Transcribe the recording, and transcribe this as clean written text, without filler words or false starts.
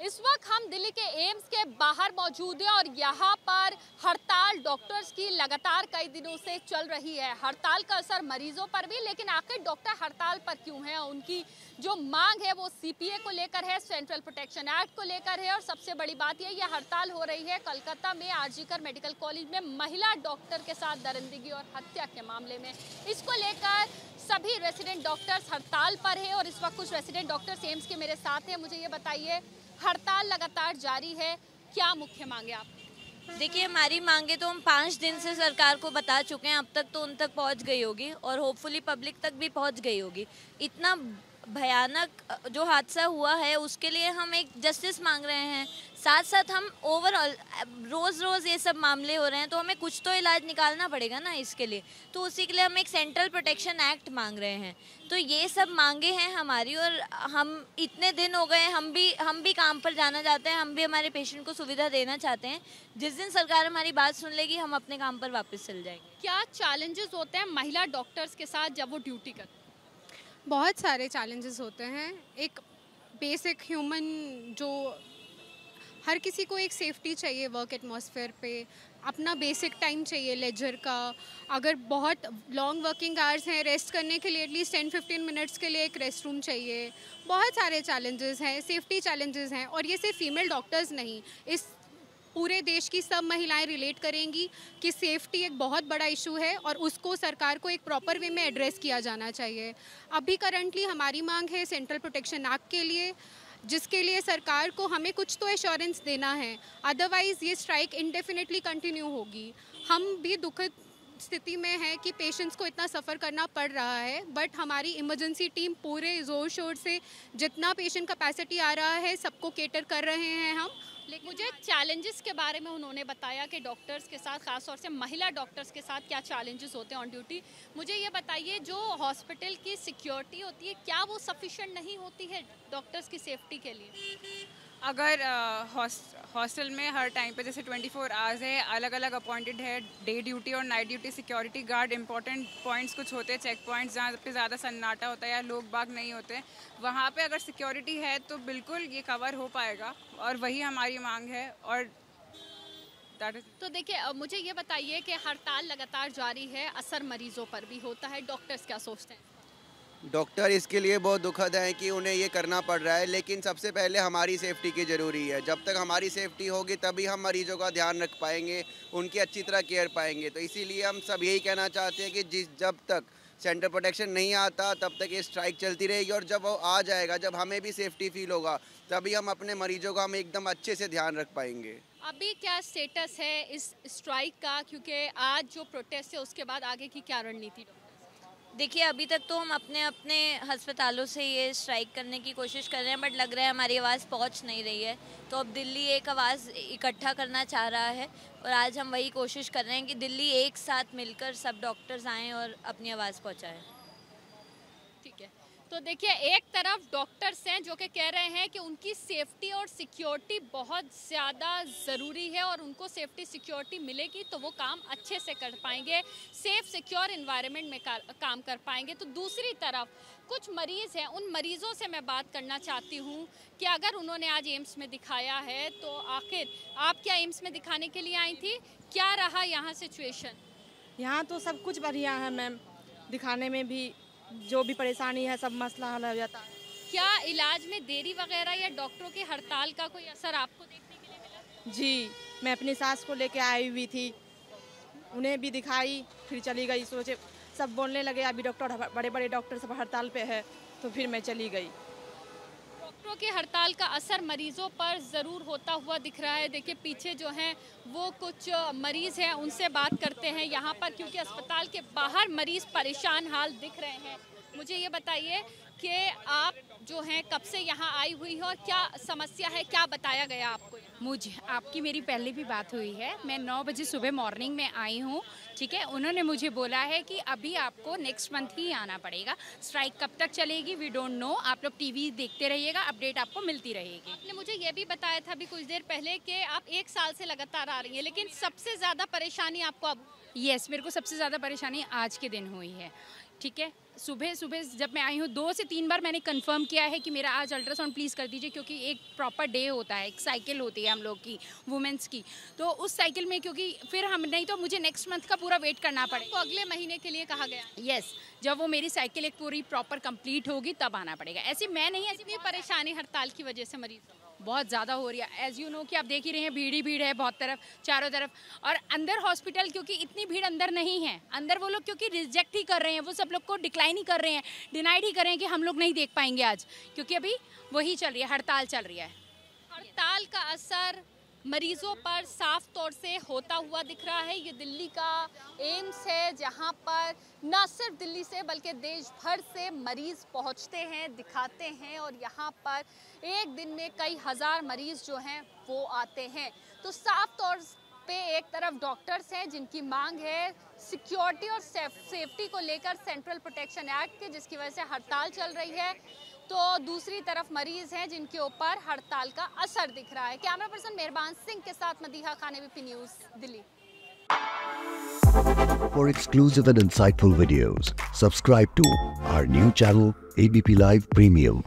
इस वक्त हम दिल्ली के एम्स के बाहर मौजूद हैं और यहाँ पर हड़ताल डॉक्टर्स की लगातार कई दिनों से चल रही है। हड़ताल का असर मरीजों पर भी, लेकिन आखिर डॉक्टर हड़ताल पर क्यों हैं? उनकी जो मांग है वो सीपीए को लेकर है, सेंट्रल प्रोटेक्शन एक्ट को लेकर है और सबसे बड़ी बात यह हड़ताल हो रही है कोलकाता में आरजीकर मेडिकल कॉलेज में महिला डॉक्टर के साथ दरिंदगी और हत्या के मामले में। इसको लेकर सभी रेसिडेंट डॉक्टर्स हड़ताल पर है और इस वक्त कुछ रेसिडेंट डॉक्टर्स एम्स के मेरे साथ हैं। मुझे ये बताइए, हड़ताल लगातार जारी है, क्या मुख्य मांगे आप? देखिए, हमारी मांगे तो हम 5 दिन से सरकार को बता चुके हैं। अब तक तो उन तक पहुंच गई होगी और होपफुली पब्लिक तक भी पहुंच गई होगी। इतना भयानक जो हादसा हुआ है उसके लिए हम एक जस्टिस मांग रहे हैं। साथ साथ हम ओवरऑल रोज़ ये सब मामले हो रहे हैं तो हमें कुछ तो इलाज निकालना पड़ेगा ना इसके लिए। तो उसी के लिए हम एक सेंट्रल प्रोटेक्शन एक्ट मांग रहे हैं। तो ये सब मांगे हैं हमारी और हम इतने दिन हो गए, हम भी काम पर जाना चाहते हैं, हम भी हमारे पेशेंट को सुविधा देना चाहते हैं। जिस दिन सरकार हमारी बात सुन लेगी हम अपने काम पर वापस चल जाएंगे। क्या चैलेंजेस होते हैं महिला डॉक्टर्स के साथ जब वो ड्यूटी करते हैं? बहुत सारे चैलेंजेस होते हैं। एक बेसिक ह्यूमन जो हर किसी को एक सेफ्टी चाहिए वर्क एटमॉस्फेयर पे, अपना बेसिक टाइम चाहिए लेजर का। अगर बहुत लॉन्ग वर्किंग आवर्स हैं, रेस्ट करने के लिए एटलीस्ट 10-15 मिनट्स के लिए एक रेस्ट रूम चाहिए। बहुत सारे चैलेंजेस हैं, सेफ्टी चैलेंजेस हैं और ये सिर्फ फीमेल डॉक्टर्स नहीं, इस पूरे देश की सब महिलाएं रिलेट करेंगी कि सेफ्टी एक बहुत बड़ा इशू है और उसको सरकार को एक प्रॉपर वे में एड्रेस किया जाना चाहिए। अभी करंटली हमारी मांग है सेंट्रल प्रोटेक्शन एक्ट के लिए, जिसके लिए सरकार को हमें कुछ तो एश्योरेंस देना है, अदरवाइज़ ये स्ट्राइक इंडेफिनेटली कंटिन्यू होगी। हम भी दुखद स्थिति में है कि पेशेंट्स को इतना सफ़र करना पड़ रहा है, बट हमारी इमरजेंसी टीम पूरे ज़ोर शोर से जितना पेशेंट कैपेसिटी आ रहा है सबको केटर कर रहे हैं हम। लेकिन मुझे चैलेंजेस के बारे में उन्होंने बताया कि डॉक्टर्स के साथ, खासतौर से महिला डॉक्टर्स के साथ क्या चैलेंजेस होते हैं ऑन ड्यूटी। मुझे ये बताइए, जो हॉस्पिटल की सिक्योरिटी होती है क्या वो सफिशिएंट नहीं होती है डॉक्टर्स की सेफ्टी के लिए? अगर हॉस्टल में हर टाइम पे जैसे 24 आवर्स है, अलग अलग अपॉइंटेड है, डे ड्यूटी और night duty security guard, important points कुछ होते हैं, चेक पॉइंट्स जहाँ पे ज़्यादा सन्नाटा होता है या लोग बाग नहीं होते, वहाँ पे अगर सिक्योरिटी है तो बिल्कुल ये कवर हो पाएगा और वही हमारी मांग है। और तो देखिए, मुझे ये बताइए कि हड़ताल लगातार जारी है, असर मरीजों पर भी होता है, डॉक्टर्स क्या सोचते हैं? डॉक्टर इसके लिए बहुत दुखद है कि उन्हें ये करना पड़ रहा है, लेकिन सबसे पहले हमारी सेफ्टी की ज़रूरी है। जब तक हमारी सेफ्टी होगी तभी हम मरीजों का ध्यान रख पाएंगे, उनकी अच्छी तरह केयर पाएंगे। तो इसीलिए हम सब यही कहना चाहते हैं कि जब तक सेंट्रल प्रोटेक्शन नहीं आता तब तक ये स्ट्राइक चलती रहेगी और जब वो आ जाएगा, जब हमें भी सेफ्टी फील होगा, तभी हम अपने मरीजों का हम एकदम अच्छे से ध्यान रख पाएंगे। अभी क्या स्टेटस है इस स्ट्राइक का, क्योंकि आज जो प्रोटेस्ट है उसके बाद आगे की क्या रणनीति? देखिए, अभी तक तो हम अपने अपने अस्पतालों से ये स्ट्राइक करने की कोशिश कर रहे हैं, बट लग रहा है हमारी आवाज़ पहुंच नहीं रही है। तो अब दिल्ली एक आवाज़ इकट्ठा करना चाह रहा है और आज हम वही कोशिश कर रहे हैं कि दिल्ली एक साथ मिलकर सब डॉक्टर्स आएँ और अपनी आवाज़ पहुंचाएं। ठीक है, तो देखिए, एक तरफ डॉक्टर्स हैं जो कि कह रहे हैं कि उनकी सेफ्टी और सिक्योरिटी बहुत ज़्यादा ज़रूरी है और उनको सेफ्टी सिक्योरिटी मिलेगी तो वो काम अच्छे से कर पाएंगे, सेफ सिक्योर इन्वायरमेंट में काम कर पाएंगे। तो दूसरी तरफ कुछ मरीज़ हैं, उन मरीज़ों से मैं बात करना चाहती हूँ कि अगर उन्होंने आज एम्स में दिखाया है तो आखिर आप क्या एम्स में दिखाने के लिए आई थी? क्या रहा यहाँ सिचुएशन? यहाँ तो सब कुछ बढ़िया है मैम, दिखाने में भी जो भी परेशानी है सब मसला हल हो जाता है। क्या इलाज में देरी वगैरह या डॉक्टरों की हड़ताल का कोई असर आपको देखने के लिए मिला? जी, मैं अपनी सास को लेके आई हुई थी, उन्हें भी दिखाई, फिर चली गई। सोचे सब बोलने लगे अभी डॉक्टर, बड़े बड़े डॉक्टर सब हड़ताल पे है, तो फिर मैं चली गई। डॉक्टरों की हड़ताल का असर मरीजों पर ज़रूर होता हुआ दिख रहा है। देखिए, पीछे जो हैं वो कुछ मरीज़ हैं, उनसे बात करते हैं यहाँ पर, क्योंकि अस्पताल के बाहर मरीज़ परेशान हाल दिख रहे हैं। मुझे ये बताइए कि आप जो हैं कब से यहाँ आई हुई हो और क्या समस्या है, क्या बताया गया आपको? मुझे आपकी मेरी पहले भी बात हुई है, मैं 9 बजे सुबह मॉर्निंग में आई हूँ, ठीक है। उन्होंने मुझे बोला है कि अभी आपको नेक्स्ट मंथ ही आना पड़ेगा, स्ट्राइक कब तक चलेगी वी डोंट नो, आप लोग टीवी देखते रहिएगा, अपडेट आपको मिलती रहेगी। आपने मुझे ये भी बताया था अभी कुछ देर पहले कि आप 1 साल से लगातार आ रही हैं, लेकिन सबसे ज़्यादा परेशानी आपको अब? यस, मेरे को सबसे ज़्यादा परेशानी आज के दिन हुई है, ठीक है। सुबह सुबह जब मैं आई हूँ 2 से 3 बार मैंने कंफर्म किया है कि मेरा आज अल्ट्रासाउंड प्लीज़ कर दीजिए, क्योंकि एक प्रॉपर डे होता है, एक साइकिल होती है हम लोग की वुमेंस की, तो उस साइकिल में क्योंकि फिर हम नहीं तो मुझे नेक्स्ट मंथ का पूरा वेट करना पड़ेगा। तो अगले महीने के लिए कहा गया। यस, जब वो मेरी साइकिल एक पूरी प्रॉपर कंप्लीट होगी तब आना पड़ेगा। ऐसी मैं नहीं, ऐसी इतनी परेशानी हड़ताल की वजह से मरीज बहुत ज़्यादा हो रही है। एज़ यू नो कि आप देख ही रहे हैं, भीड़ ही भीड़ है बहुत तरफ, चारों तरफ। और अंदर हॉस्पिटल क्योंकि इतनी भीड़ अंदर नहीं है, अंदर वो लोग क्योंकि रिजेक्ट ही कर रहे हैं, वो सब लोग को डिक्लाइन ही कर रहे हैं, डिनाइड ही कर रहे हैं कि हम लोग नहीं देख पाएंगे आज, क्योंकि अभी वही चल रही है, हड़ताल चल रही है। हड़ताल का असर मरीजों पर साफ तौर से होता हुआ दिख रहा है। ये दिल्ली का एम्स है, जहां पर न सिर्फ दिल्ली से बल्कि देश भर से मरीज पहुंचते हैं, दिखाते हैं और यहां पर एक दिन में कई हज़ार मरीज जो हैं वो आते हैं। तो साफ तौर पे एक तरफ डॉक्टर्स हैं जिनकी मांग है सिक्योरिटी और सेफ्टी को लेकर सेंट्रल प्रोटेक्शन एक्ट के, जिसकी वजह से हड़ताल चल रही है, तो दूसरी तरफ मरीज हैं जिनके ऊपर हड़ताल का असर दिख रहा है। कैमरा पर्सन मेहरबान सिंह के साथ Madiha Khan, ABP news, Delhi. For exclusive and insightful videos, subscribe to our new channel ABP Live Premium.